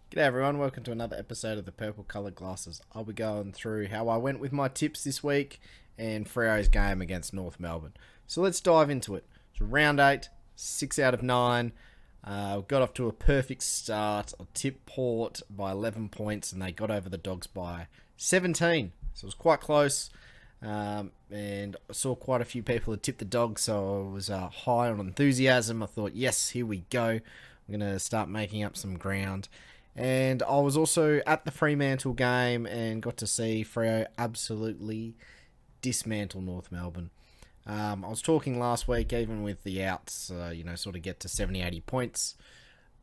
G'day everyone, welcome to another episode of the Purple Coloured Glasses. I'll be going through how I went with my tips this week and Freo's game against North Melbourne. So let's dive into it. So round 8, 6 out of 9. Got off to a perfect start. I tipped Port by 11 points and they got over the Dogs by 17. So it was quite close. And I saw quite a few people had tipped the Dogs, so I was high on enthusiasm. I thought, yes, here we go. I'm going to start making up some ground. And I was also at the Fremantle game and got to see Freo absolutely dismantle North Melbourne. I was talking last week, even with the outs, sort of get to 70, 80 points.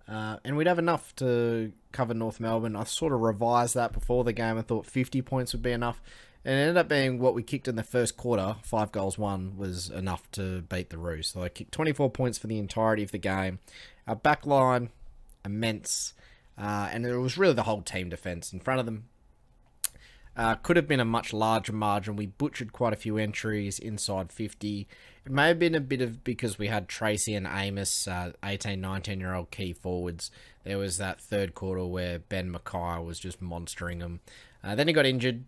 And we'd have enough to cover North Melbourne. I sort of revised that before the game. I thought 50 points would be enough. And it ended up being what we kicked in the first quarter, 5 goals won, was enough to beat the Roos. So I kicked 24 points for the entirety of the game. Our back line, immense. And it was really the whole team defence in front of them. Could have been a much larger margin. We butchered quite a few entries inside 50. It may have been a bit of because we had Tracy and Amiss, 18, 19-year-old key forwards. There was that third quarter where Ben Mackay was just monstering them. Then he got injured,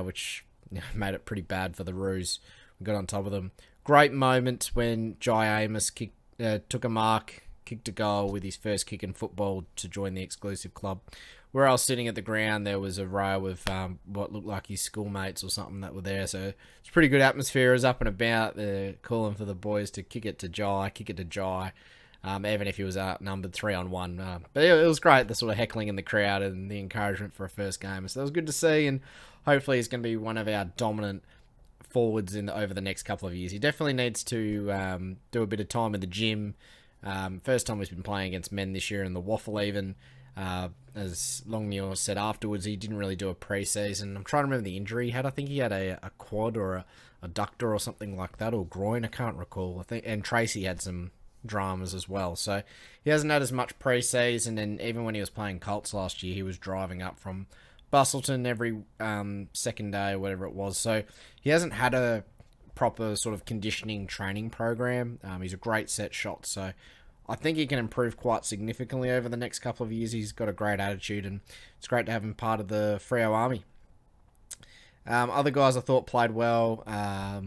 which made it pretty bad for the Roos. We got on top of them. Great moment when Jye Amiss took a mark, kicked a goal with his first kick in football to join the exclusive club. Where I was sitting at the ground, there was a row of what looked like his schoolmates or something that were there. So it's pretty good atmosphere. It was up and about. They're calling for the boys to kick it to Jye, even if he was outnumbered 3-on-1. But it was great, the sort of heckling in the crowd and the encouragement for a first game. So that was good to see, and hopefully he's going to be one of our dominant forwards over the next couple of years. He definitely needs to do a bit of time in the gym. First time he's been playing against men this year in the waffle even. As Longmuir said afterwards, he didn't really do a pre-season. I'm trying to remember the injury he had. I think he had a quad or a adductor or something like that, or groin. I can't recall. I think, and Tracy had some dramas as well. So he hasn't had as much pre-season, and even when he was playing Colts last year, he was driving up from Bustleton every second day or whatever it was. So he hasn't had a proper sort of conditioning training program. He's a great set shot, so I think he can improve quite significantly over the next couple of years. He's got a great attitude, and it's great to have him part of the Freo army. Other guys I thought played well. Our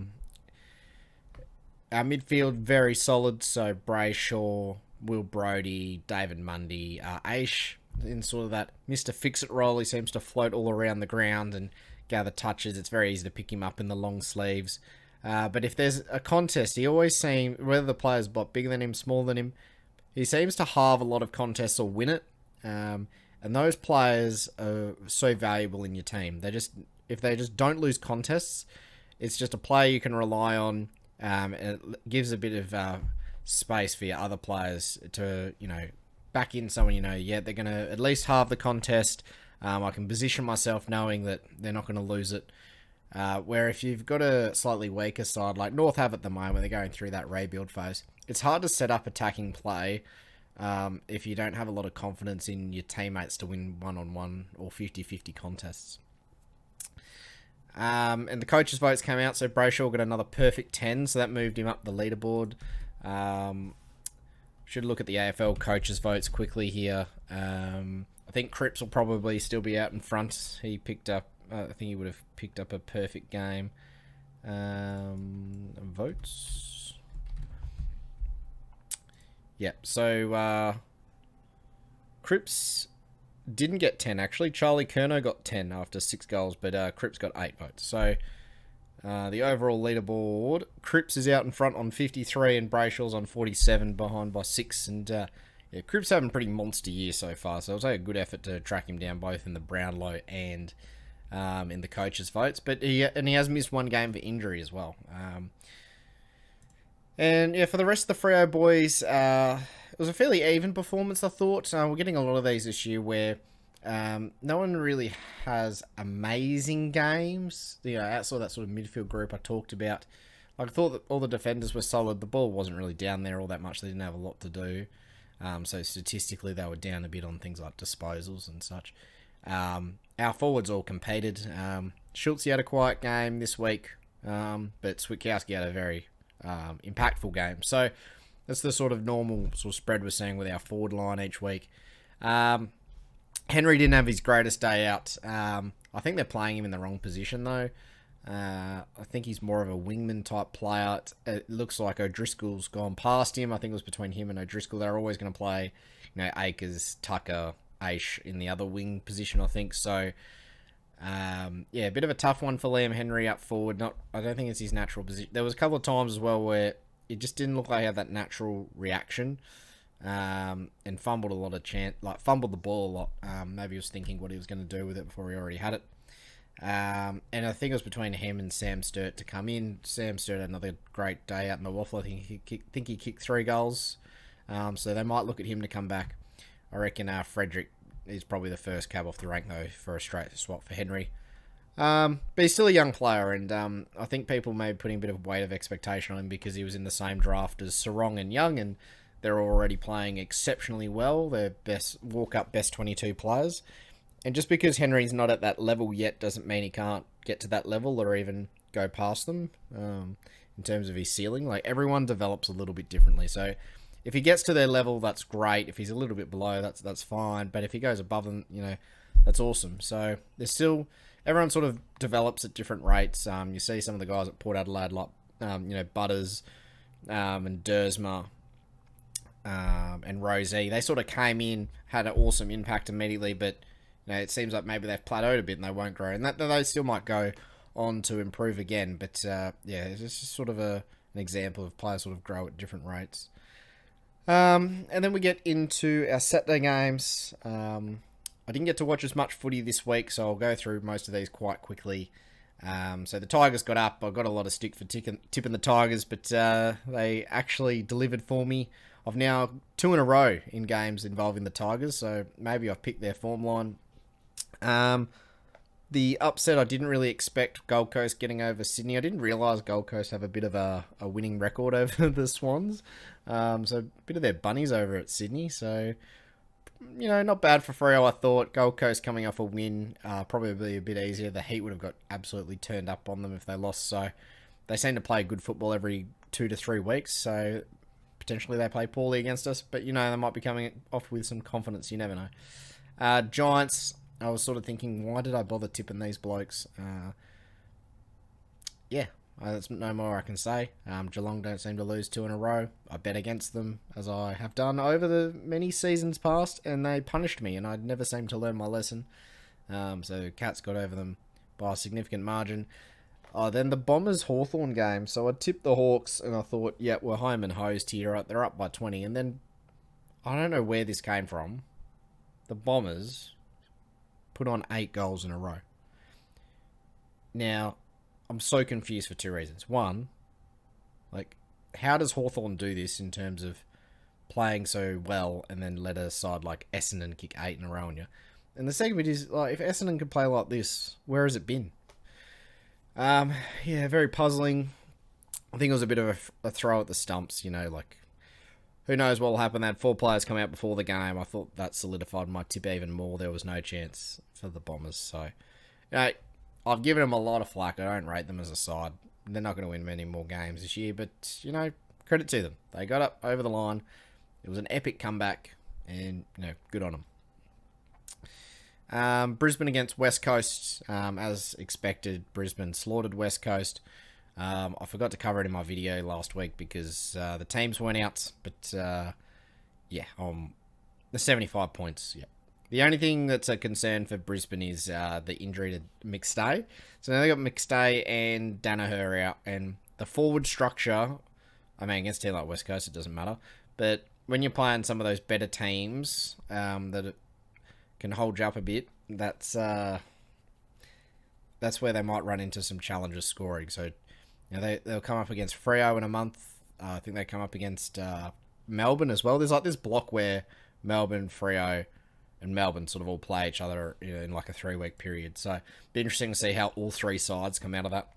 midfield, very solid, so Brayshaw, Will Brodie, David Mundy, Aish, in sort of that Mr. Fix-It role. He seems to float all around the ground and gather touches. It's very easy to pick him up in the long sleeves. But if there's a contest, he always seems, whether the player's bigger than him, smaller than him, he seems to halve a lot of contests or win it. And those players are so valuable in your team. If they just don't lose contests, it's just a player you can rely on. And it gives a bit of space for your other players to, back in someone, they're going to at least halve the contest. I can position myself knowing that they're not going to lose it. Where if you've got a slightly weaker side, like North have at the moment, they're going through that rebuild phase, it's hard to set up attacking play if you don't have a lot of confidence in your teammates to win one-on-one or 50-50 contests. And the coaches' votes came out, so Brayshaw got another perfect 10, so that moved him up the leaderboard. Should look at the AFL coaches' votes quickly here. I think Cripps will probably still be out in front. He picked up, I think he would have picked up a perfect game. Votes. Yep, so Cripps didn't get 10 actually. Charlie Curnow got 10 after 6 goals, but Cripps got 8 votes. So the overall leaderboard, Cripps is out in front on 53 and Brayshaw's on 47, behind by 6. And Cripps having a pretty monster year so far, so it'll take a good effort to track him down both in the Brownlow and in the coaches' votes. But he has missed one game for injury as well. For the rest of the Freo boys, it was a fairly even performance, I thought. We're getting a lot of these this year where no one really has amazing games. Outside that sort of midfield group I talked about. I thought that all the defenders were solid. The ball wasn't really down there all that much. They didn't have a lot to do. So statistically, they were down a bit on things like disposals and such. Our forwards all competed. Schultz had a quiet game this week, but Switkowski had a very impactful game. So that's the sort of normal sort of spread we're seeing with our forward line each week. Henry didn't have his greatest day out. I think they're playing him in the wrong position, though. I think he's more of a wingman type player. It looks like O'Driscoll's gone past him. I think it was between him and O'Driscoll. They're always going to play, Akers, Tucker, Aish in the other wing position, I think. So, a bit of a tough one for Liam Henry up forward. I don't think it's his natural position. There was a couple of times as well where it just didn't look like he had that natural reaction, and fumbled a lot of fumbled the ball a lot. Maybe he was thinking what he was going to do with it before he already had it. And I think it was between him and Sam Sturt to come in. Sam Sturt had another great day out in the waffle. I think he kicked 3 goals. So they might look at him to come back. I reckon Frederick is probably the first cab off the rank, though, for a straight swap for Henry. But he's still a young player, and I think people may be putting a bit of weight of expectation on him because he was in the same draft as Sarong and Young, and they're already playing exceptionally well. They're best 22 players. And just because Henry's not at that level yet doesn't mean he can't get to that level or even go past them in terms of his ceiling. Like, everyone develops a little bit differently. So if he gets to their level, that's great. If he's a little bit below, that's fine. But if he goes above them, that's awesome. So there's still... Everyone sort of develops at different rates. You see some of the guys at Port Adelaide, like, Butters and Dersma and Rosie. They sort of came in, had an awesome impact immediately, but... it seems like maybe they've plateaued a bit and they won't grow. And that they still might go on to improve again. But, it's just sort of an example of players sort of grow at different rates. And then we get into our Saturday games. I didn't get to watch as much footy this week, so I'll go through most of these quite quickly. So the Tigers got up. I got a lot of stick for tipping the Tigers, but they actually delivered for me. I've now 2 in a row in games involving the Tigers, so maybe I've picked their form line. The upset, I didn't really expect Gold Coast getting over Sydney. I didn't realise Gold Coast have a bit of a winning record over the Swans. So a bit of their bunnies over at Sydney. So, not bad for Freo, I thought. Gold Coast coming off a win, probably a bit easier. The Heat would have got absolutely turned up on them if they lost. So they seem to play good football every 2 to 3 weeks. So potentially they play poorly against us. But, they might be coming off with some confidence. You never know. Giants... I was sort of thinking, why did I bother tipping these blokes? That's no more I can say. Geelong don't seem to lose 2 in a row. I bet against them, as I have done over the many seasons past, and they punished me, and I never seemed to learn my lesson. So Cats got over them by a significant margin. Then the Bombers Hawthorn game. So I tipped the Hawks, and I thought, we're home and hosed here. They're up by 20. And then, I don't know where this came from. The Bombers... put on 8 goals in a row. Now, I'm so confused for 2 reasons. One, how does Hawthorn do this in terms of playing so well and then let a side like Essendon kick 8 in a row on you? And the second bit is, if Essendon could play like this, where has it been? Very puzzling. I think it was a bit of a throw at the stumps, who knows what will happen. They had 4 players come out before the game. I thought that solidified my tip even more. There was no chance for the Bombers. So, I've given them a lot of flack. I don't rate them as a side. They're not going to win many more games this year. But, credit to them. They got up over the line. It was an epic comeback. And, good on them. Brisbane against West Coast. As expected, Brisbane slaughtered West Coast. I forgot to cover it in my video last week because the teams weren't out, but the 75 points. Yeah, the only thing that's a concern for Brisbane is the injury to McStay. So now they got McStay and Danaher out, and the forward structure. I mean, against a team like West Coast, it doesn't matter, but when you're playing some of those better teams that can hold you up a bit, that's where they might run into some challenges scoring. So. They'll come up against Freo in a month. I think they come up against Melbourne as well. There's this block where Melbourne, Freo, and Melbourne sort of all play each other in a 3-week period. So it'll be interesting to see how all 3 sides come out of that.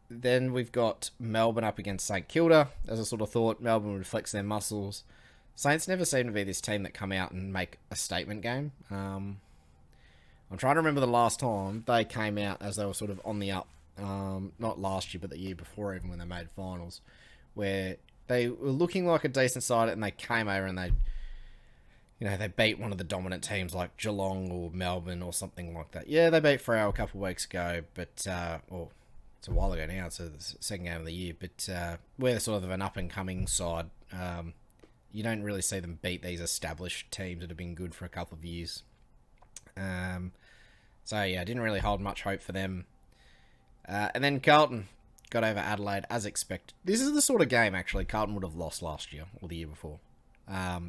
Then we've got Melbourne up against St Kilda. As I sort of thought, Melbourne would flex their muscles. Saints never seem to be this team that come out and make a statement game. I'm trying to remember the last time they came out as they were sort of on the up. Not last year, but the year before, even when they made finals, where they were looking like a decent side and they came over and they they beat one of the dominant teams like Geelong or Melbourne or something like that. Yeah, they beat Freo a couple of weeks ago, but or it's a while ago now. It's the second game of the year, but we're sort of an up and coming side. You don't really see them beat these established teams that have been good for a couple of years. So yeah, I didn't really hold much hope for them. And then Carlton got over Adelaide as expected. This is the sort of game actually Carlton would have lost last year or the year before.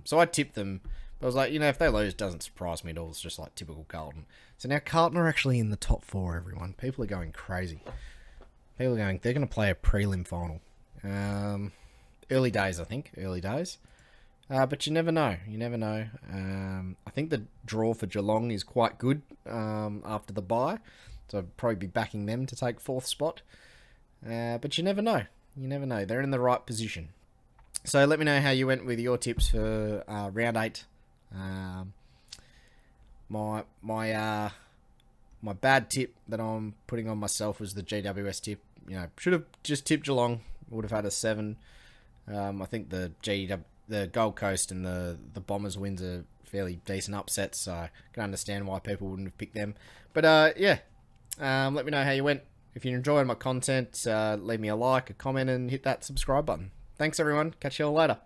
So I tipped them. But I was like, if they lose, it doesn't surprise me at all. It's just like typical Carlton. So now Carlton are actually in the top 4, everyone. People are going crazy. People are going, they're going to play a prelim final. Early days, I think. Early days. But you never know. You never know. I think the draw for Geelong is quite good after the bye. So I'd probably be backing them to take 4th spot. But you never know. You never know. They're in the right position. So let me know how you went with your tips for round 8. My bad tip that I'm putting on myself was the GWS tip. Should have just tipped Geelong. Would have had a 7. I think the Gold Coast and the Bombers wins are fairly decent upsets, so I can understand why people wouldn't have picked them. But let me know how you went. If you're enjoying my content, leave me a like, a comment, and hit that subscribe button. Thanks, everyone. Catch you all later.